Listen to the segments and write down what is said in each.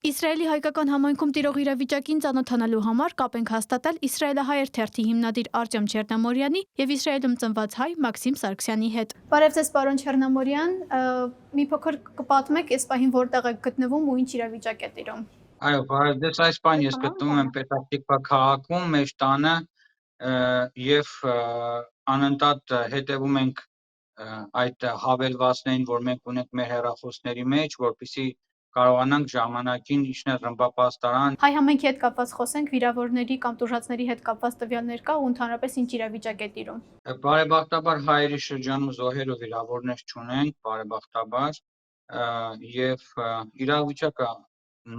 Իսրայելի հայկական համայնքում տիրող իրավիճակին ծանոթանալու համար կապ ենք հաստատել իսրայելահայ թերթի հիմնադիր Արտյոմ Չեռնամորյանի եւ Իսրայելում ծնված հայ Մաքսիմ Սարգսյանի հետ։ Բարև ձեզ, պարոն Չեռնամորյան, մի փոքր կպատմեք այս պահին որտեղ եք գտնվում ու ինչ իրավիճակ է տիրում։ Այո, բարև ձեզ, այս պահին ես գտնվում եմ Պետրատիկվա քաղաքում, մեր տանը եւ անընդհատ հետևում ենք այդ հավելվածներին, որ մենք ունենք մեր հեռախոսների մեջ, որպեսզի կարողանանք ժամանակին իջնել ռմբապաստարան։ Հայ համայնքի հետ կապված խոսենք, վիրավորների կամ տուժածների հետ կապված տվյալներ կա ու ընդհանրապես ինչ իրավիճակ է տիրում։ Բարեբախտաբար հայերի շրջանում զոհեր ու վիրավորներ չունենք, բարեբախտաբար, եւ իրավիճակը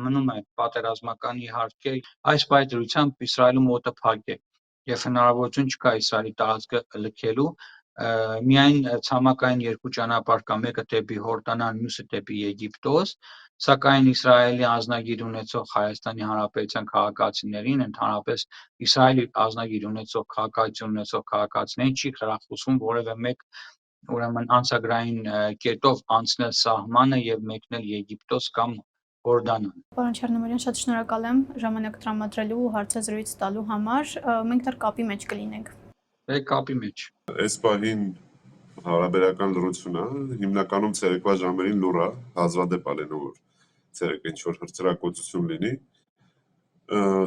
մնում է պատերազմական իհարկե, այս պայծրությամբ Իսրայելում օդը փակ է եւ հնարավորություն չկա Իսրայելի տարածքը լքելու, միայն ցամաքային երկու ճանապարհ կա, մեկը դեպի Հորդանան, մյուսը դեպի Եգիպտոս, սակայն Իսրայելի ազնագիր ունեցող Հայաստանի Հանրապետության քաղաքացիներին, ընդհանրապես Իսրայելի ազնագիր ունեցող քաղաքացիություն ունեցող քաղաքացիներին չի խրախուսվում որևէ մեկ ուրեմն անցագրային կետով անցնել սահմանը եւ մեկնել Եգիպտոս կամ Հորդանան։ Պարոն Չեռնամորյան, շատ շնորհակալ եմ ժամանակ տրամադրելու ու հարցը զրույց տալու համար։ Մենք դեռ կապի մեջ կլինենք։ Դե կապի մեջ։ Այս պահին հարաբերական լրությունը հիմնականում ցերեկվա ժամերին լուր է, հազվադեպ ալենու որ ցերեկ ինչ որ հրճրակոծություն լինի։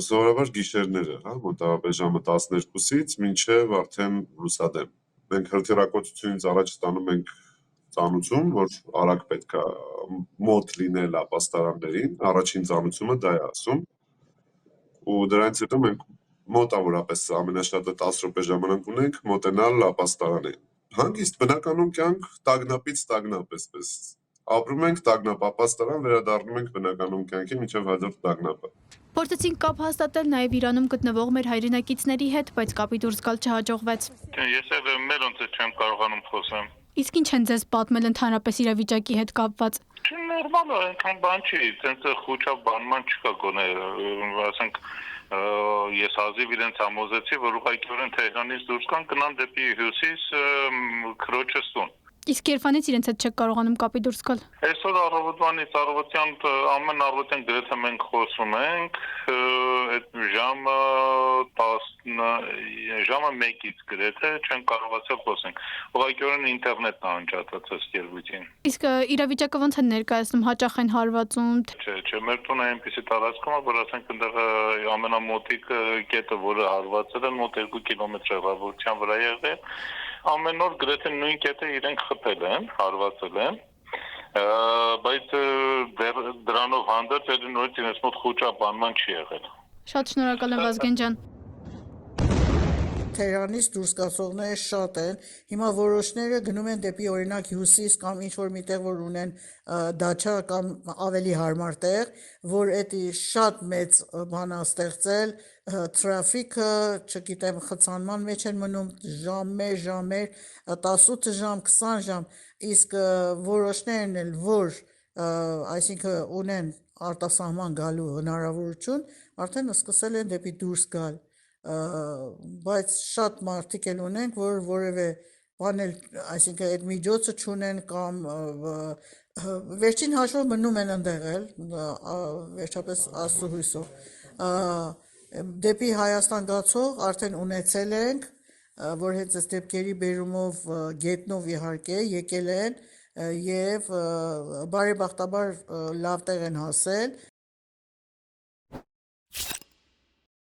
Սովորաբար գիշերները, հա, մոտավորապես ժամը 12-ից մինչև արդեն լուսադեմ։ Մենք հրճրակոծությունից առաջ ստանում ենք ծանուցում, որ արագ պետք է մոտ լինել ապաստարաններին, առաջին ծանուցումը դա է ասում։ Ու դրանից հետո մենք մոտավորապես ամենաշատը 10 րոպե ժամանակ ունենք մոտենալ ապաստարանին։ Հանգիստ բնականում կյանք տագնապից տագնապ էսպես։ Ապրում ենք տագնապ ապաստարան, վերադառնում ենք բնականում կյանքի մինչև հաջորդ տագնապը։ Փորձեցինք կապ հաստատել նաև Իրանում գտնվող մեր հայրենակիցների հետ, բայց կապի դուրս գալ չհաջողվեց։ Ես էլ մերոնց չեմ կարողանում խոսեմ։ Իսկ ինչ են ձեզ պատմել ընդհանրապես իրավիճակի հետ կապված։ Նորմալ է, այնքան բան չի, ցենց խոչավ բանման չկա գոնե, ասենք ես հազիվ իրենց համոզեցի, որ ուղղակիորեն Թեհրանից դուրս գնան դեպի հյուսիս քրոջս տուն։ Իսկ երբանից իրենց հետ չեք կարողանում կապի դուրս գալ։ Այսօր առավոտվանից առավոտյան ամեն առավոտյան գրեթե մենք խոսում ենք, այդ ժամը 1-ից գրեթե չեն կարողացել խոսենք։ Ուղղակիորեն ինտերնետն է անջատած ըստ երևույթին։ Իսկ իրավիճակը ոնց են ներկայացնում, հաճախ են հարվածում։ Չէ, մեր տունը այնպեսի տարածքում է, որ ասենք այնտեղ ամենամոտիկ կետը, որը հարվածել է, մոտ 2 կիլոմետր հեռավորության վրա եղել։ Ամեն օր գրեթե նույն կետը իրենք խփել են, հարվածել են, բայց դրանով հանդերձ էլ նորից իրենց մոտ խոճապանման չի եղել։ Շատ շնորհակալ եմ Վազգեն ջան։ Թեհրանից դուրս գացողները շատ են, հիմա որոշները գնում են դեպի օրինակ հյուսիս կամ ինչ-որ միտեղ, որ ունեն դաչա կամ ավելի հարմար տեղ, որ էդի շատ մեծ բան է ստեղծել, թրաֆիկը, չգիտեմ, խցանման մեջ են մնում ժամեր, 18 ժամ, 20 ժամ, իսկ որոշներն էլ, որ այսինքն ունեն արտասահման գալու հնարավորություն, արդեն սկսել են դեպի դուրս գալ, բայց շատ մարդիկ էլ ունենք, որ որևէ բան էլ, այսինքն այդ միջոցը չունեն կամ վերջին հաշվով մնում են ընդեղ էլ, վերջապես Աստծո հույսով, դեպի Հայաստան գացող արդեն ունեցել ենք, որ հենց այս դեպքերի բերումով գետնով իհարկե եկել են եւ բարեբախտաբար լավ տեղ են հասել,